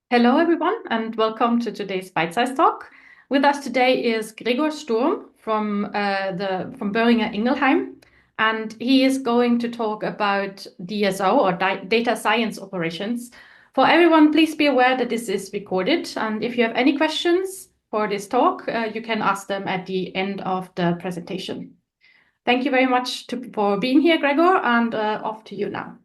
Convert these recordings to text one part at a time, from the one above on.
Hello, everyone, and welcome to today's Bite-Size Talk. With us today is Gregor Sturm from Boehringer Ingelheim, and he is going to talk about DSO or data science operations. For everyone, please be aware that this is recorded, and if you have any questions for this talk, you can ask them at the end of the presentation. Thank you very much for being here, Gregor, and off to you now.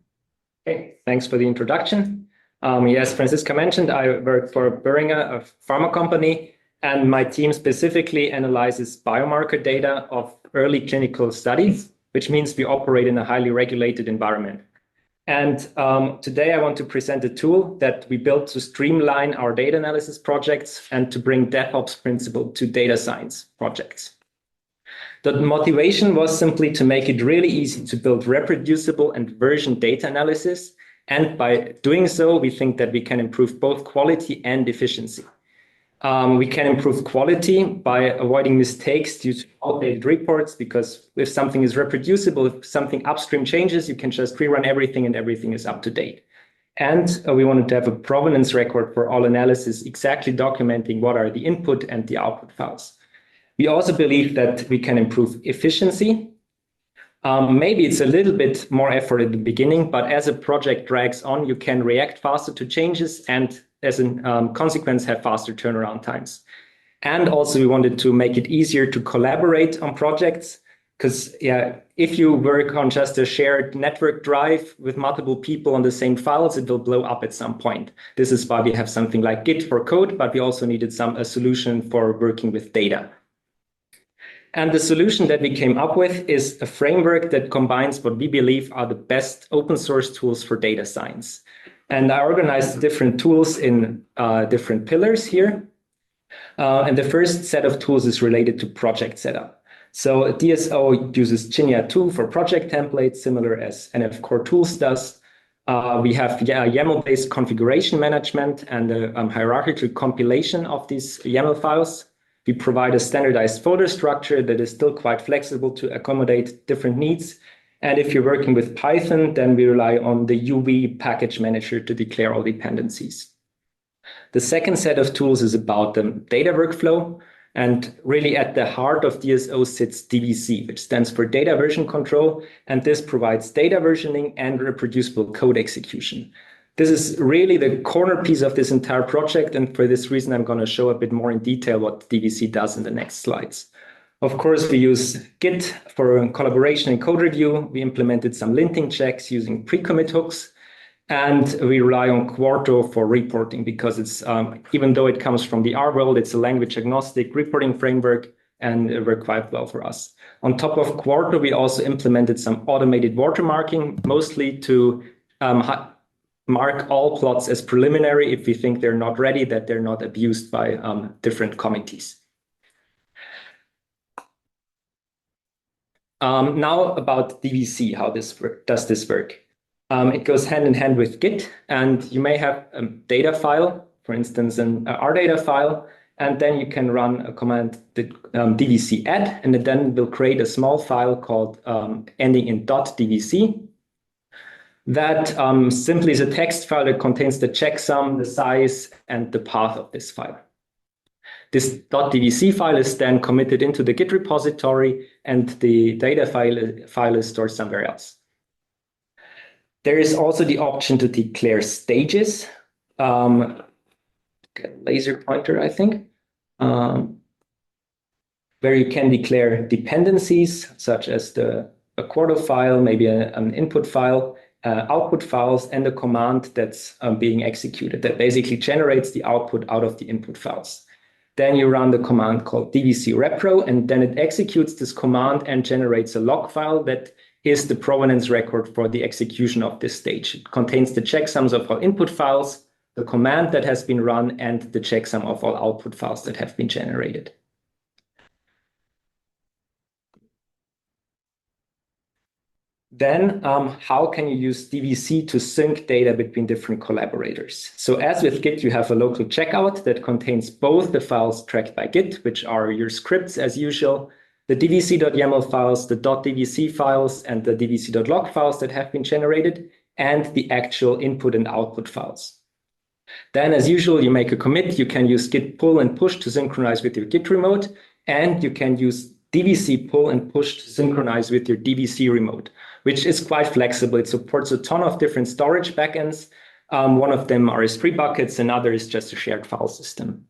Okay, thanks for the introduction. Yes, Franziska mentioned, I work for Boehringer, a pharma company, and my team specifically analyzes biomarker data of early clinical studies, which means we operate in a highly regulated environment. And today I want to present a tool that we built to streamline our data analysis projects and to bring DevOps principle to data science projects. The motivation was simply to make it really easy to build reproducible and version data analysis. And by doing so, we think that we can improve both quality and efficiency. We can improve quality by avoiding mistakes due to outdated reports, because if something is reproducible, if something upstream changes, you can just rerun everything and everything is up to date. And we wanted to have a provenance record for all analysis, exactly documenting what are the input and the output files. We also believe that we can improve efficiency. Maybe it's a little bit more effort at the beginning, but as a project drags on, you can react faster to changes and as a consequence have faster turnaround times. And also we wanted to make it easier to collaborate on projects, because if you work on just a shared network drive with multiple people on the same files, it will blow up at some point. This is why we have something like Git for code, but we also needed a solution for working with data. And the solution that we came up with is a framework that combines what we believe are the best open source tools for data science. And I organized different tools in different pillars here. And the first set of tools is related to project setup. So DSO uses Chinia 2 for project templates, similar as NF Core Tools does. We have YAML-based configuration management and a hierarchical compilation of these YAML files. We provide a standardized folder structure that is still quite flexible to accommodate different needs. And if you're working with Python, then we rely on the UV package manager to declare all dependencies. The second set of tools is about the data workflow. And really at the heart of DSO sits DVC, which stands for data version control. And this provides data versioning and reproducible code execution. This is really the corner piece of this entire project. And for this reason, I'm going to show a bit more in detail what DVC does in the next slides. Of course, we use Git for collaboration and code review. We implemented some linting checks using pre-commit hooks. And we rely on Quarto for reporting, because it's even though it comes from the R world, it's a language agnostic reporting framework and it worked quite well for us. On top of Quarto, we also implemented some automated watermarking, mostly to mark all plots as preliminary if we think they're not ready, that they're not abused by different committees. Now about DVC, how does this work? It goes hand in hand with Git, and you may have a data file, for instance, an R data file, and then you can run a command, the DVC add, and it then will create a small file called ending in .dvc. That simply is a text file that contains the checksum, the size, and the path of this file. This .dvc file is then committed into the Git repository, and the data file is stored somewhere else. There is also the option to declare stages. Laser pointer, I think, where you can declare dependencies, such as a quarto file, maybe an input file, output files, and a command that's being executed that basically generates the output out of the input files. Then you run the command called dvc repro, and then it executes this command and generates a log file that is the provenance record for the execution of this stage. It contains the checksums of all input files, the command that has been run, and the checksum of all output files that have been generated. Then how can you use DVC to sync data between different collaborators? So as with Git, you have a local checkout that contains both the files tracked by Git, which are your scripts as usual, the dvc.yaml files, the .dvc files, and the dvc.log files that have been generated, and the actual input and output files. Then, as usual, you make a commit. You can use git pull and push to synchronize with your git remote, and you can use dbc pull and push to synchronize with your dbc remote, which is quite flexible. It supports a ton of different storage backends. One of them are S3 buckets, another is just a shared file system.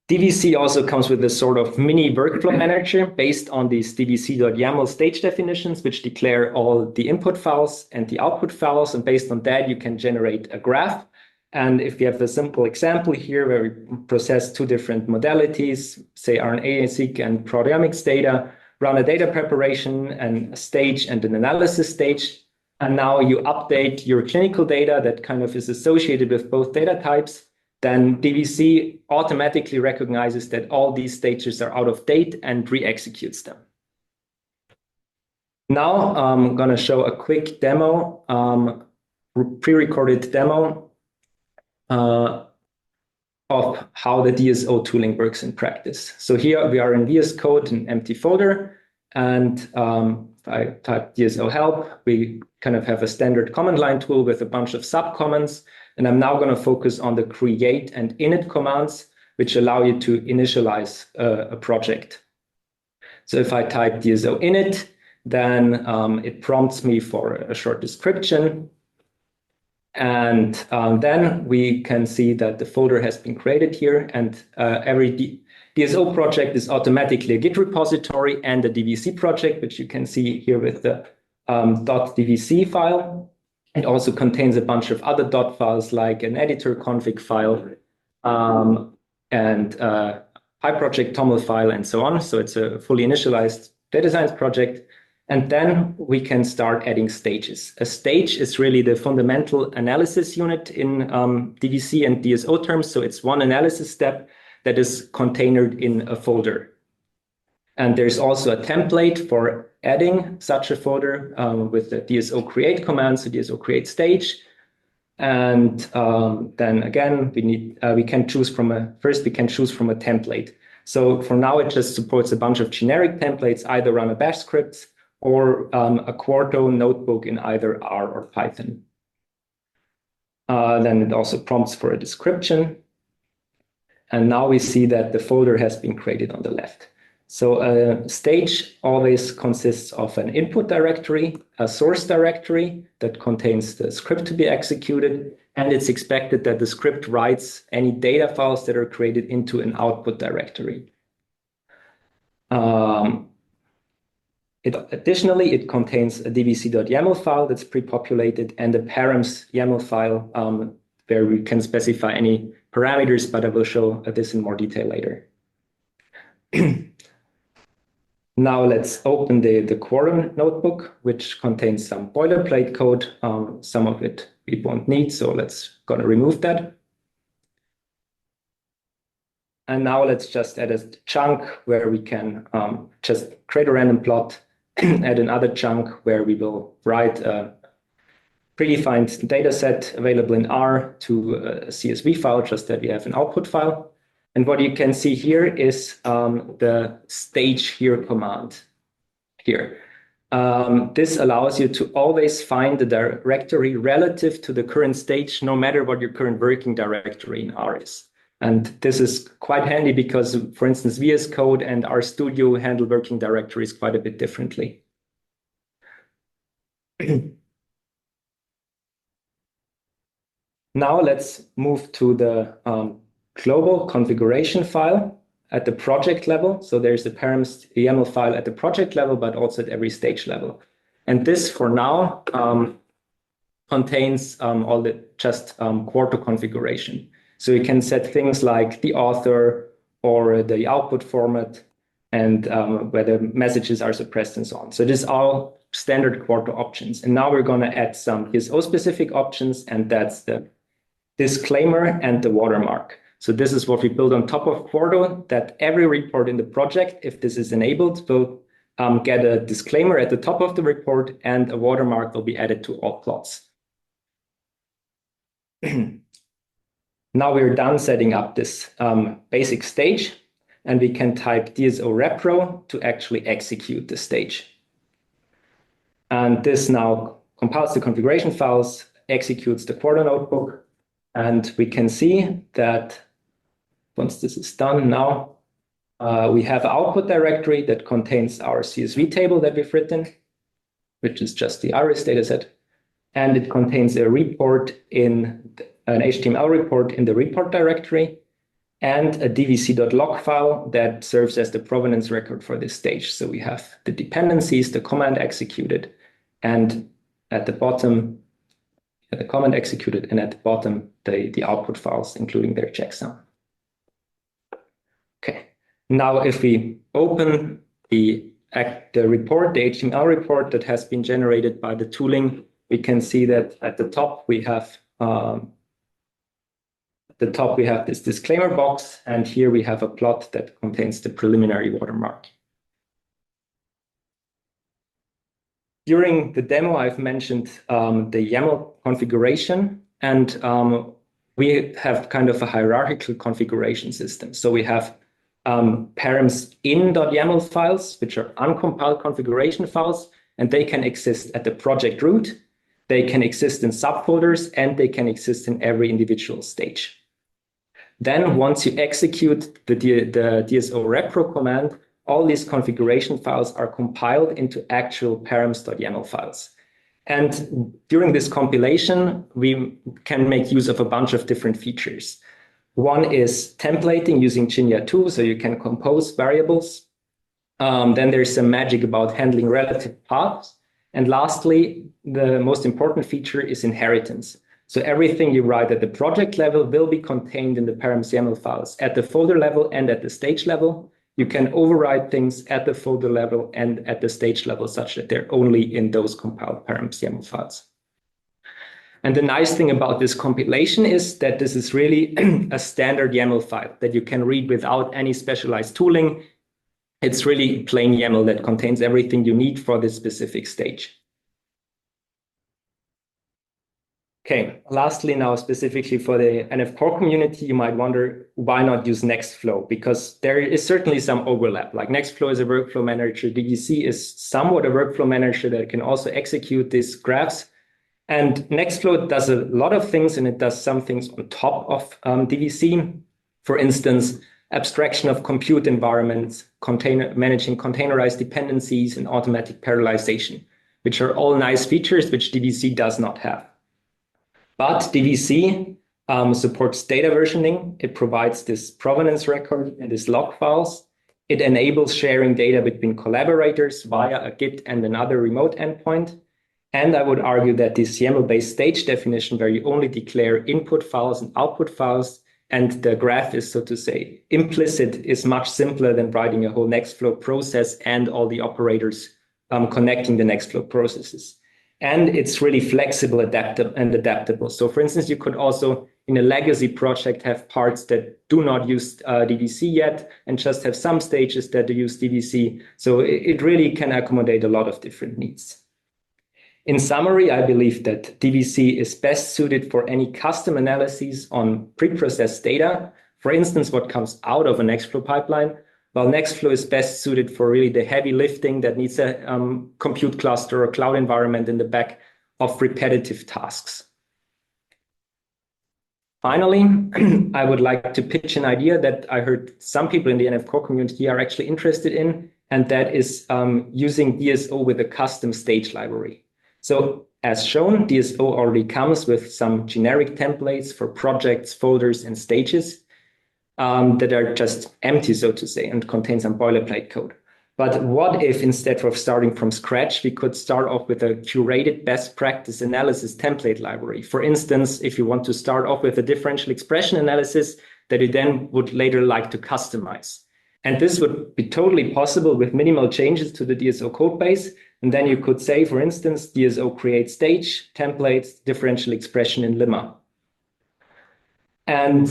DBC also comes with a sort of mini workflow manager based on these dbc.yaml stage definitions, which declare all the input files and the output files. And based on that, you can generate a graph. And if you have a simple example here where we process two different modalities, say RNA-seq and proteomics data, run a data preparation and a stage and an analysis stage. And now you update your clinical data that kind of is associated with both data types. Then DBC automatically recognizes that all these stages are out of date and re-executes them. Now I'm going to show a quick demo, pre-recorded demo of how the DSO tooling works in practice. So here we are in VS Code, an empty folder, and if I type DSO help, we kind of have a standard command line tool with a bunch of subcommands. And I'm now going to focus on the create and init commands, which allow you to initialize a project. So if I type DSO init, then it prompts me for a short description. And then we can see that the folder has been created here, and every DSO project is automatically a Git repository and a DBC project, which you can see here with the .dbc file. It also contains a bunch of other dot files like an editor config file and PyProject TOML file and so on. So it's a fully initialized data science project. And then we can start adding stages. A stage is really the fundamental analysis unit in DBC and DSO terms. So it's one analysis step that is contained in a folder. And there's also a template for adding such a folder with the DSO create command, so DSO create stage. And then again, we can choose from a template. So for now, it just supports a bunch of generic templates, either run a bash script or a Quarto notebook in either R or Python. Then it also prompts for a description. And now we see that the folder has been created on the left. So a stage always consists of an input directory, a source directory that contains the script to be executed, and it's expected that the script writes any data files that are created into an output directory. Additionally, it contains a dbc.yaml file that's pre-populated and a params YAML file where we can specify any parameters, but I will show this in more detail later. Now let's open the Quarto notebook, which contains some boilerplate code. Some of it we won't need, so let's gonna remove that. And now let's just add a chunk where we can just create a random plot, add another chunk where we will write a predefined data set available in R to a CSV file, just that we have an output file. And what you can see here is the stage here command here. This allows you to always find the directory relative to the current stage, no matter what your current working directory in R is. And this is quite handy because, for instance, VS Code and RStudio handle working directories quite a bit differently. Now let's move to the global configuration file at the project level. So there's the params YAML file at the project level, but also at every stage level. And this, for now, contains all the just Quarto configuration. So you can set things like the author or the output format and whether messages are suppressed and so on. So this is all standard Quarto options. And now we're going to add some DSO-specific options, and that's the disclaimer and the watermark. So this is what we build on top of Quarto, that every report in the project, if this is enabled, will get a disclaimer at the top of the report, and a watermark will be added to all plots. Now we're done setting up this basic stage, and we can type DSO repro to actually execute the stage. And this now compiles the configuration files, executes the quarto notebook. And we can see that once this is done now, we have an output directory that contains our CSV table that we've written, which is just the iris dataset. And it contains a report in an HTML report in the report directory and a dvc.log file that serves as the provenance record for this stage. So we have the dependencies, the command executed, and at the bottom, the command executed, and at the bottom, the output files, including their checksum. Okay, now if we open the report, the HTML report that has been generated by the tooling, we can see that at the top we have this disclaimer box, and here we have a plot that contains the preliminary watermark. During the demo, I've mentioned the YAML configuration, and we have kind of a hierarchical configuration system. So we have params in.yaml files, which are uncompiled configuration files, and they can exist at the project root, they can exist in subfolders, and they can exist in every individual stage. Then once you execute the DSO repro command, all these configuration files are compiled into actual params.yaml files. And during this compilation, we can make use of a bunch of different features. One is templating using Jinja 2, so you can compose variables. Then there's some magic about handling relative paths. And lastly, the most important feature is inheritance. So everything you write at the project level will be contained in the params YAML files at the folder level and at the stage level. You can override things at the folder level and at the stage level such that they're only in those compiled params YAML files. And the nice thing about this compilation is that this is really a standard YAML file that you can read without any specialized tooling. It's really plain YAML that contains everything you need for this specific stage. Okay, lastly, now specifically for the NF Core community, you might wonder why not use Nextflow? Because there is certainly some overlap. Like Nextflow is a workflow manager, DVC is somewhat a workflow manager that can also execute these graphs. And Nextflow does a lot of things, and it does some things on top of DVC. For instance, abstraction of compute environments, managing containerized dependencies, and automatic parallelization, which are all nice features which DVC does not have. But DVC supports data versioning. It provides this provenance record and these log files. It enables sharing data between collaborators via a Git and another remote endpoint. And I would argue that this YAML-based stage definition, where you only declare input files and output files, and the graph is, so to say, implicit, is much simpler than writing a whole Nextflow process and all the operators connecting the Nextflow processes. And it's really flexible, adaptable. So for instance, you could also, in a legacy project, have parts that do not use DVC yet and just have some stages that use DVC. So it really can accommodate a lot of different needs. In summary, I believe that DVC is best suited for any custom analyses on preprocessed data. For instance, what comes out of a Nextflow pipeline, while Nextflow is best suited for really the heavy lifting that needs a compute cluster or cloud environment in the back of repetitive tasks. Finally, I would like to pitch an idea that I heard some people in the NF Core community are actually interested in, and that is using DSO with a custom stage library. So as shown, DSO already comes with some generic templates for projects, folders, and stages that are just empty, so to say, and contain some boilerplate code. But what if instead of starting from scratch, we could start off with a curated best practice analysis template library? For instance, if you want to start off with a differential expression analysis that you then would later like to customize. And this would be totally possible with minimal changes to the DSO code base. And then you could say, for instance, DSO create stage, templates, differential expression in lemma. And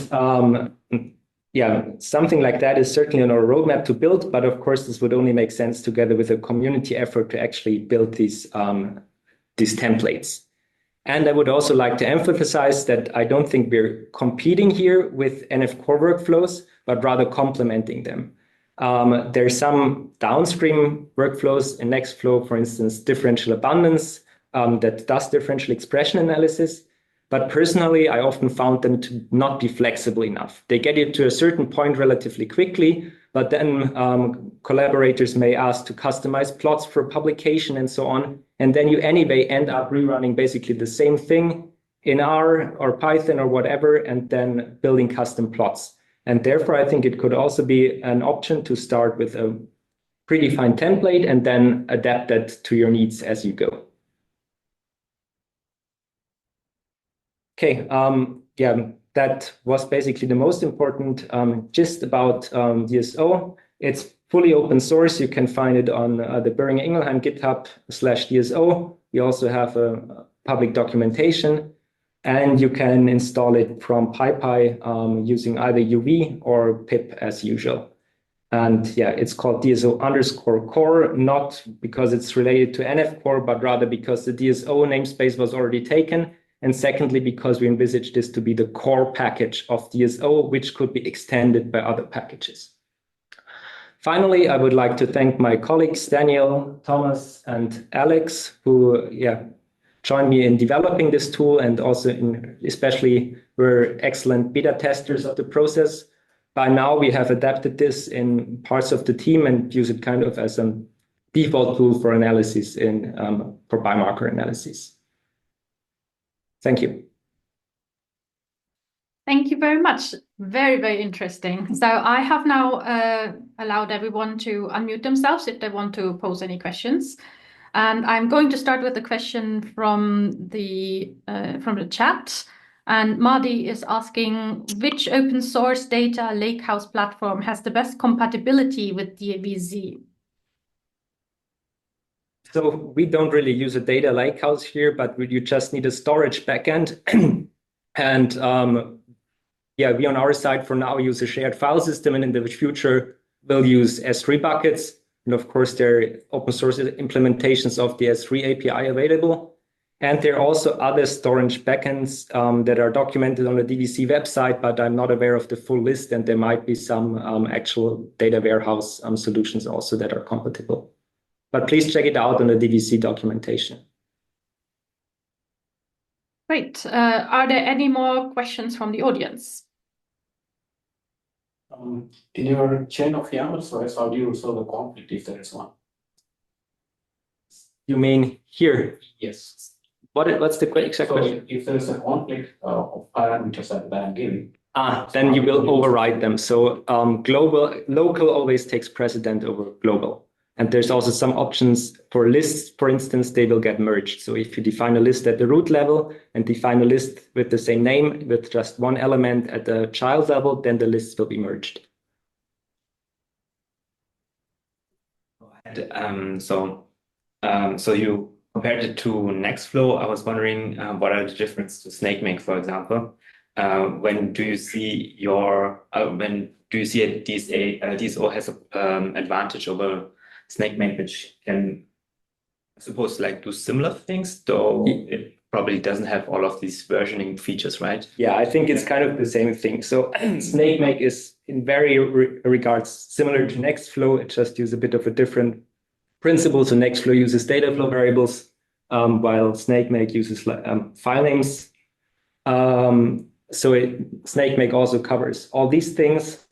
yeah, something like that is certainly on our roadmap to build. But of course, this would only make sense together with a community effort to actually build these templates. And I would also like to emphasize that I don't think we're competing here with NF Core workflows, but rather complementing them. There's some downstream workflows in Nextflow, for instance, differential abundance that does differential expression analysis. But personally, I often found them to not be flexible enough. They get you to a certain point relatively quickly, but then collaborators may ask to customize plots for publication and so on. And then you anyway end up rerunning basically the same thing in R or Python or whatever, and then building custom plots. And therefore, I think it could also be an option to start with a predefined template and then adapt that to your needs as you go. Okay, yeah, that was basically the most important gist about DSO. It's fully open source. You can find it on the Boehringer Ingelheim GitHub/DSO. We also have a public documentation, and you can install it from PyPy using either UV or pip as usual. And yeah, it's called DSO_core, not because it's related to NF core, but rather because the DSO namespace was already taken. And secondly, because we envisage this to be the core package of DSO, which could be extended by other packages. Finally, I would like to thank my colleagues, Daniel, Thomas, and Alex, who joined me in developing this tool, and also especially were excellent beta testers of the process. By now, we have adapted this in parts of the team and use it kind of as a default tool for analysis for biomarker analysis. Thank you. Thank you very much. Very, very interesting. So I have now allowed everyone to unmute themselves if they want to pose any questions. And I'm going to start with a question from the chat. And Mardi is asking, which open source data lakehouse platform has the best compatibility with DBZ? So we don't really use a data lakehouse here, but you just need a storage backend. And yeah, we on our side for now use a shared file system, and in the future we'll use S3 buckets. And of course, there are open source implementations of the S3 API available. And there are also other storage backends that are documented on the DVC website, but I'm not aware of the full list. And there might be some actual data warehouse solutions also that are compatible. But please check it out on the DVC documentation. Great. Are there any more questions from the audience? In your chain of YAML files, how do you resolve a conflict if there is one? You mean here? Yes. What's the exact question? If there is a conflict of parameters that I'm giving, then you will override them. So local always takes precedent over global. And there's also some options for lists. For instance, they will get merged. So if you define a list at the root level and define a list with the same name with just one element at the child level, then the lists will be merged. So you compared it to Nextflow. I was wondering what are the differences to SnakeMake, for example? When do you see a DSO has an advantage over SnakeMake, which can, I suppose, like do similar things, though it probably doesn't have all of these versioning features, right? Yeah, I think it's kind of the same thing. So SnakeMake is in very regards similar to Nextflow. It just uses a bit of a different principle. So Nextflow uses data flow variables, while SnakeMake uses file names. SnakeMake also covers all these things.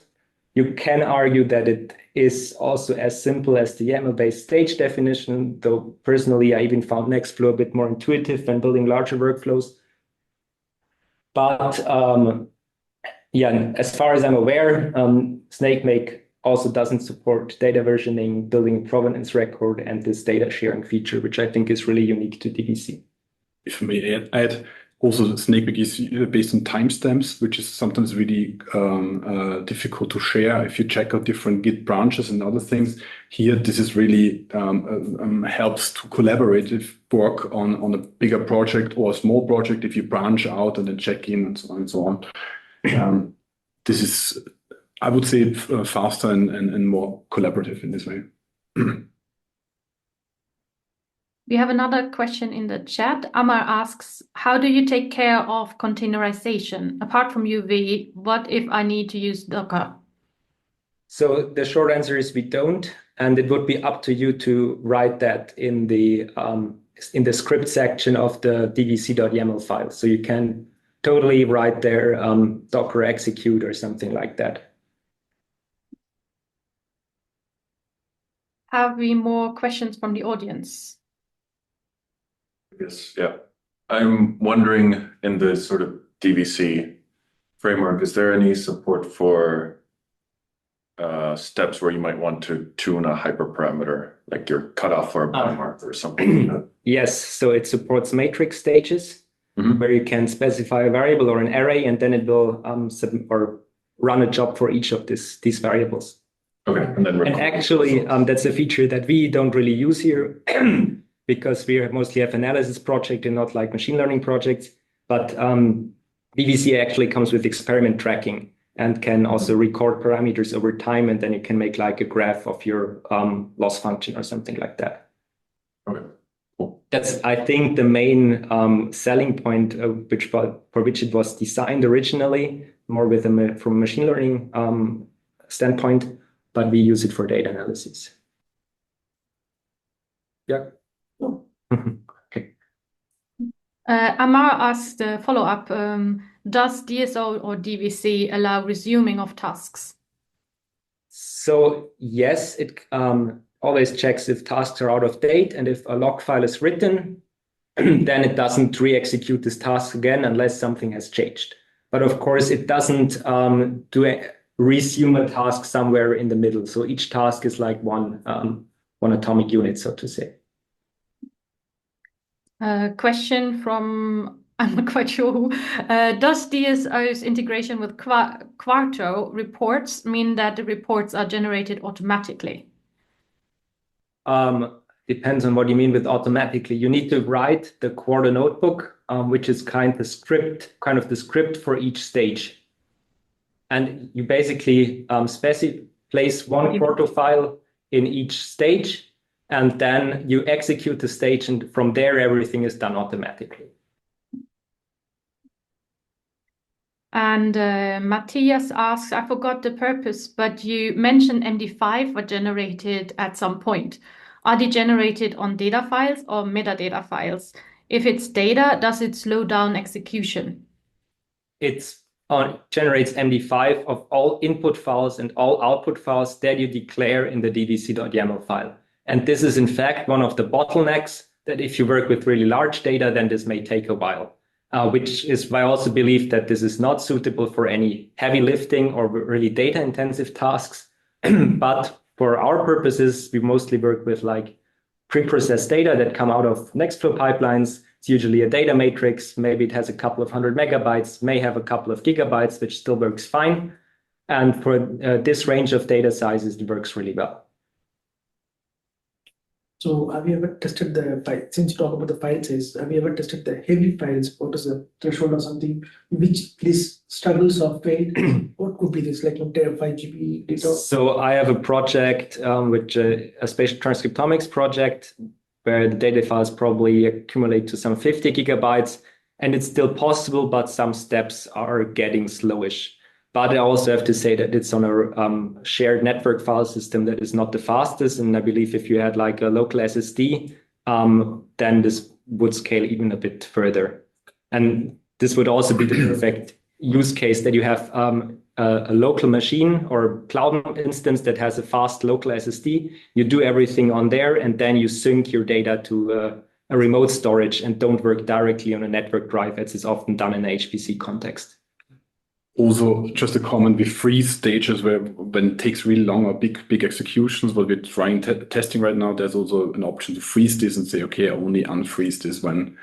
You can argue that it is also as simple as the YAML-based stage definition, though personally I even found Nextflow a bit more intuitive when building larger workflows. But yeah, as far as I'm aware, SnakeMake also doesn't support data versioning, building a provenance record, and this data sharing feature, which I think is really unique to DBC. If I may add, also SnakeMake is based on timestamps, which is sometimes really difficult to share if you check out different Git branches and other things. Here, this is really helps to collaborative work on a bigger project or a small project if you branch out and then check in and so on and so on. This is, I would say, faster and more collaborative in this way. We have another question in the chat. Amar asks, how do you take care of containerization? Apart from UV, what if I need to use Docker? So the short answer is we don't, and it would be up to you to write that in the script section of the dvc.yaml file. So you can totally write their Docker execute or something like that. Have we more questions from the audience? Yes, yeah. I'm wondering, in the sort of DVC framework, is there any support for steps where you might want to tune a hyperparameter, like your cutoff for a biomarker or something like that? Yes, so it supports matrix stages where you can specify a variable or an array, and then it will or run a job for each of these variables. Okay, and then actually, that's a feature that we don't really use here because we mostly have analysis project and not like machine learning projects. But DVC actually comes with experiment tracking and can also record parameters over time, and then you can make like a graph of your loss function or something like that. Okay, cool. That's, I think, the main selling point for which it was designed originally, more with from a machine learning standpoint, but we use it for data analysis. Yeah. Okay. Amar asked a follow-up, does DSO or DVC allow resuming of tasks? So yes, it always checks if tasks are out of date, and if a log file is written, then it doesn't re-execute this task again unless something has changed. But of course, it doesn't resume a task somewhere in the middle. So each task is like one atomic unit, so to say. Question from, I'm not quite sure who. Does DSO's integration with Quarto reports mean that the reports are generated automatically? Depends on what you mean with automatically. You need to write the Quarto notebook, which is kind of the script for each stage. And you basically place one Quarto file in each stage, and then you execute the stage, and from there everything is done automatically. And Matthias asks, I forgot the purpose, but you mentioned MD5 were generated at some point. Are they generated on data files or metadata files? If it's data, does it slow down execution? It generates MD5 of all input files and all output files that you declare in the ddc.yaml file. And this is, in fact, one of the bottlenecks that if you work with really large data, then this may take a while, which is why I also believe that this is not suitable for any heavy lifting or really data-intensive tasks. But for our purposes, we mostly work with like pre-processed data that come out of Nextflow pipelines. It's usually a data matrix. Maybe it has a couple of 100 megabytes, may have a couple of gigabytes, which still works fine. And for this range of data sizes, it works really well. So have you ever tested the file? Since you talk about the file size, have you ever tested the heavy files? What is the threshold or something? Which this struggles or failed? What could be this, like 5 GB data? So I have a project, which a spatial transcriptomics project, where the data files probably accumulate to some 50 gigabytes, and it's still possible, but some steps are getting slowish. But I also have to say that it's on a shared network file system that is not the fastest. And I believe if you had like a local SSD, then this would scale even a bit further. And this would also be the perfect use case that you have a local machine or cloud instance that has a fast local SSD. You do everything on there, and then you sync your data to a remote storage and don't work directly on a network drive, as is often done in an HPC context. Also, just a comment, we freeze stages when it takes really long or big executions, what we're trying testing right now, there's also an option to freeze this and say, okay, I only unfreeze this when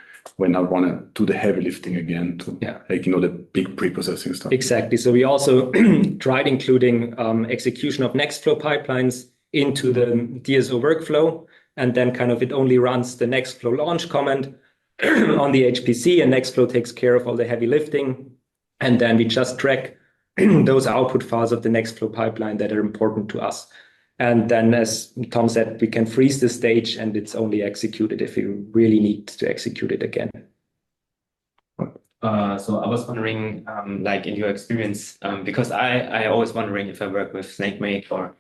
I want to do the heavy lifting again to like, the big pre-processing stuff. Exactly. So we also tried including execution of Nextflow pipelines into the DSO workflow, and then kind of it only runs the Nextflow launch command on the HPC, and Nextflow takes care of all the heavy lifting. And then we just track those output files of the Nextflow pipeline that are important to us. And then, as Tom said, we can freeze the stage, and it's only executed if you really need to execute it again. So I was wondering, like in your experience, because I always wondering if I work with SnakeMake or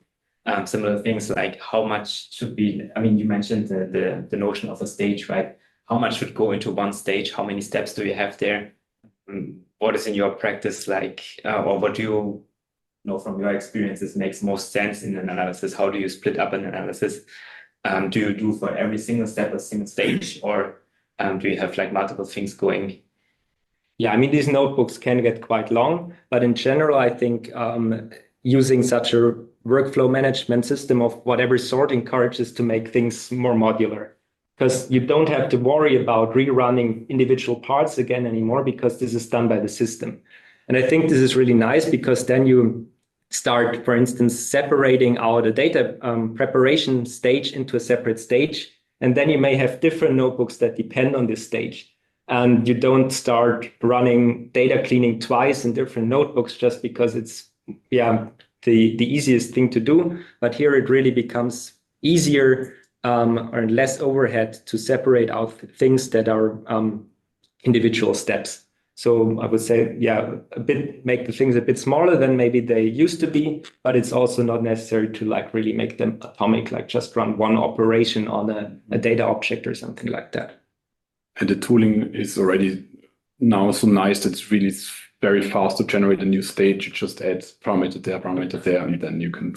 similar things, like how much should be, I mean, you mentioned the notion of a stage, right? How much should go into one stage? How many steps do you have there? what is in your practice like, or what do you know from your experiences makes most sense in an analysis? How do you split up an analysis? Do you do for every single step a single stage, or do you have like multiple things going? Yeah, I mean, these notebooks can get quite long, but in general, I think using such a workflow management system of whatever sort encourages to make things more modular, because you don't have to worry about rerunning individual parts again anymore, because this is done by the system. And I think this is really nice, because then you start, for instance, separating out a data preparation stage into a separate stage. And then you may have different notebooks that depend on this stage. And you don't start running data cleaning twice in different notebooks just because it's the easiest thing to do. But here it really becomes easier or less overhead to separate out things that are individual steps. So I would say, make the things a bit smaller than maybe they used to be, but it's also not necessary to like really make them atomic, like just run one operation on a data object or something like that. And the tooling is already now so nice that it's really very fast to generate a new stage. You just add parameter there, and then you can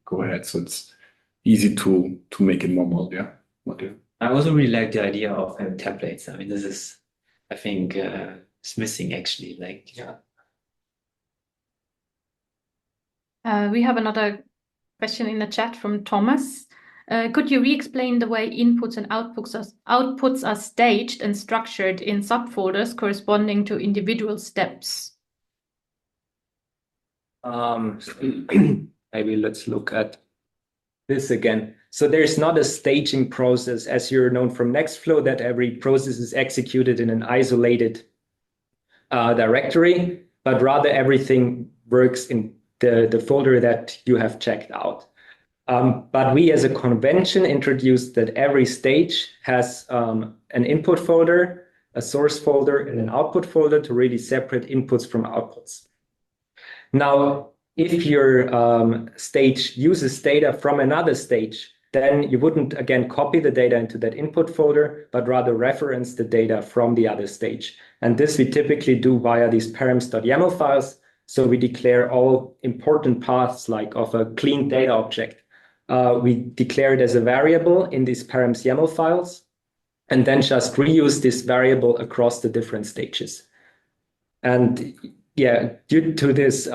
go ahead. So it's easy to make it more modular. I also really like the idea of having templates. I mean, this is, I think, it's missing actually. Like, We have another question in the chat from Thomas. Could you re-explain the way inputs and outputs are staged and structured in subfolders corresponding to individual steps? Maybe let's look at this again. So there's not a staging process, as you're known from Nextflow, that every process is executed in an isolated directory, but rather everything works in the folder that you have checked out. But we as a convention introduced that every stage has an input folder, a source folder, and an output folder to really separate inputs from outputs. Now, if your stage uses data from another stage, then you wouldn't, again, copy the data into that input folder, but rather reference the data from the other stage. And this we typically do via these params.yaml files. So we declare all important paths, like of a clean data object. We declare it as a variable in these params YAML files, and then just reuse this variable across the different stages. And due to this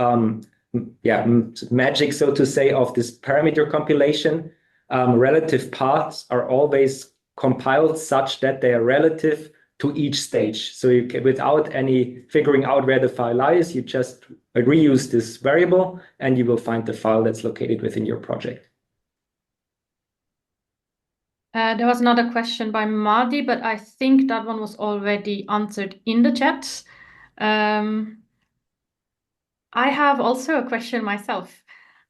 magic, so to say, of this parameter compilation, relative paths are always compiled such that they are relative to each stage. So you can, without any figuring out where the file lies, you just reuse this variable and you will find the file that's located within your project. There was another question by Mardi, but I think that one was already answered in the chat. I have also a question myself.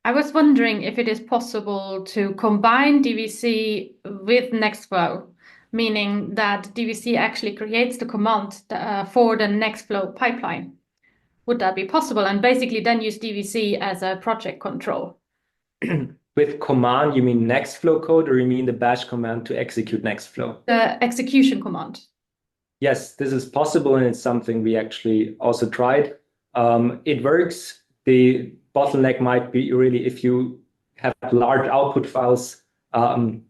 I was wondering if it is possible to combine DVC with Nextflow, meaning that DVC actually creates the command for the Nextflow pipeline. Would that be possible? And basically then use DVC as a project control. With command, you mean Nextflow code, or you mean the bash command to execute Nextflow? The execution command. Yes, this is possible, and it's something we actually also tried. It works. The bottleneck might be really if you have large output files, then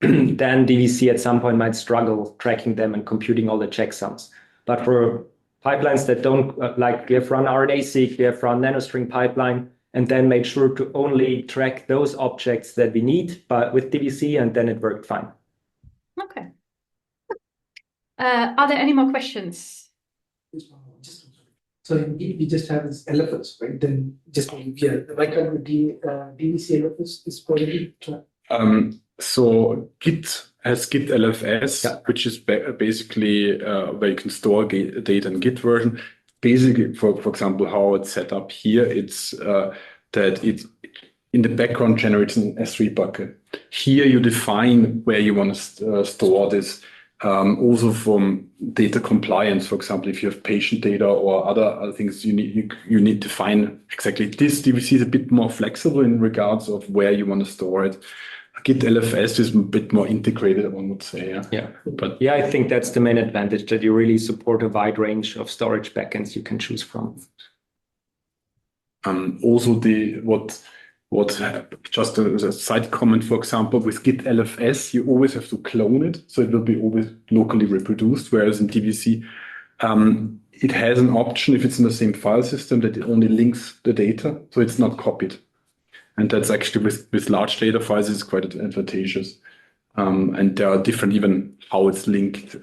DVC at some point might struggle tracking them and computing all the checksums. But for pipelines that don't, like we have run RNA-seq, we have run nanostring pipeline, and then made sure to only track those objects that we need, but with DVC, and then it worked fine. Okay. Are there any more questions? So we just have this LFS, right? Then just why can't we DVC LFS is probably So Git has Git LFS, which is basically where you can store data in Git version. Basically, for example, how it's set up here, it's that it in the background generates an S3 bucket. Here you define where you want to store this. Also from data compliance, for example, if you have patient data or other things, you need to define exactly this. DVC is a bit more flexible in regards of where you want to store it. Git LFS is a bit more integrated, one would say. Yeah, I think that's the main advantage, that you really support a wide range of storage backends you can choose from. Also, just a side comment, for example, with Git LFS, you always have to clone it, so it will be always locally reproduced. Whereas in DVC, it has an option if it's in the same file system that it only links the data, so it's not copied. And that's actually with large data files is quite advantageous. And there are different, even how it's linked,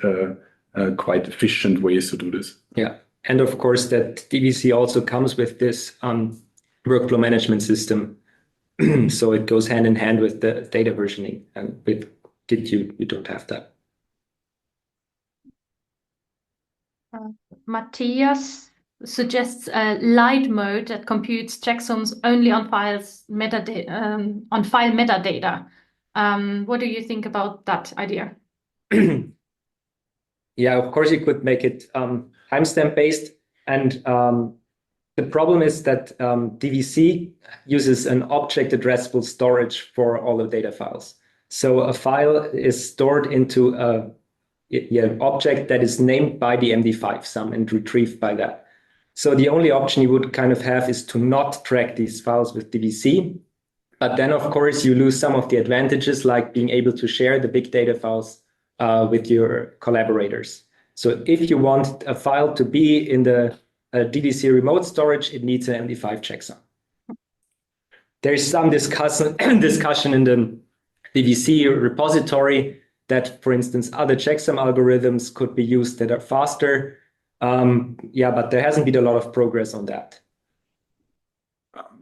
quite efficient ways to do this. Yeah, and of course that DVC also comes with this workflow management system. So it goes hand in hand with the data versioning, and with Git you don't have that. Matthias suggests a light mode that computes checksums only on files metadata, on file metadata. What do you think about that idea? Yeah, of course you could make it timestamp based, and the problem is that DVC uses an object addressable storage for all the data files. So a file is stored into an object that is named by the MD5 sum and retrieved by that. So the only option you would kind of have is to not track these files with DVC. But then, of course, you lose some of the advantages, like being able to share the big data files with your collaborators. So if you want a file to be in the DVC remote storage, it needs an MD5 checksum. There's some discussion in the DVC repository that, for instance, other checksum algorithms could be used that are faster. But there hasn't been a lot of progress on that.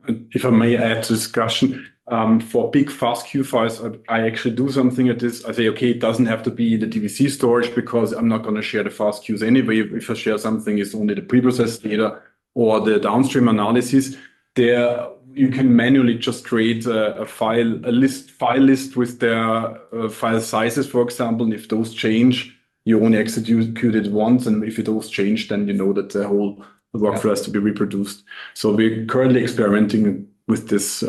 If I may add to discussion, for big fast queue files, I actually do something at this. I say, okay, it doesn't have to be the DVC storage because I'm not going to share the fast queues anyway. If I share something, it's only the preprocessed data or the downstream analysis. There, you can manually just create a file list with their file sizes, for example. And if those change, you only execute it once. And if those change, then you know that the whole workflow has to be reproduced. So we're currently experimenting with this.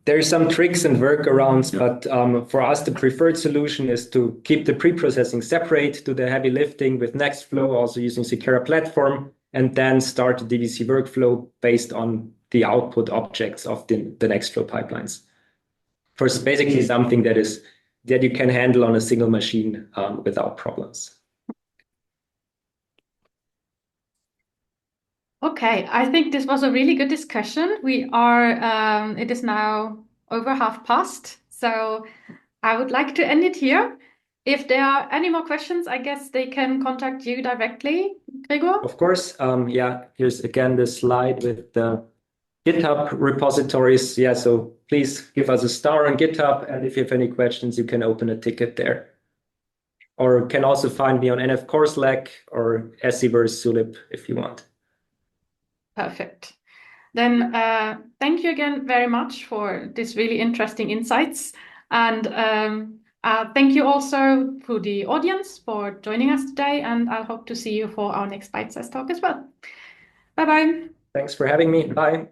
There are some tricks and workarounds, but for us, the preferred solution is to keep the pre-processing separate, do the heavy lifting with Nextflow, also using Secura platform, and then start the DVC workflow based on the output objects of the Nextflow pipelines. First, basically something that you can handle on a single machine without problems. Okay, I think this was a really good discussion. It is now over 1:30, so I would like to end it here. If there are any more questions, I guess they can contact you directly, Gregor. Of course, here's again the slide with the GitHub repositories. Yeah, so please give us a star on GitHub, and if you have any questions, you can open a ticket there. Or can also find me on NF Core Slack or SEverse Zulip if you want. Perfect. Then thank you again very much for this really interesting insights. And thank you also to the audience for joining us today. And I hope to see you for our next Bite Size Talk as well. Bye-bye. Thanks for having me. Bye.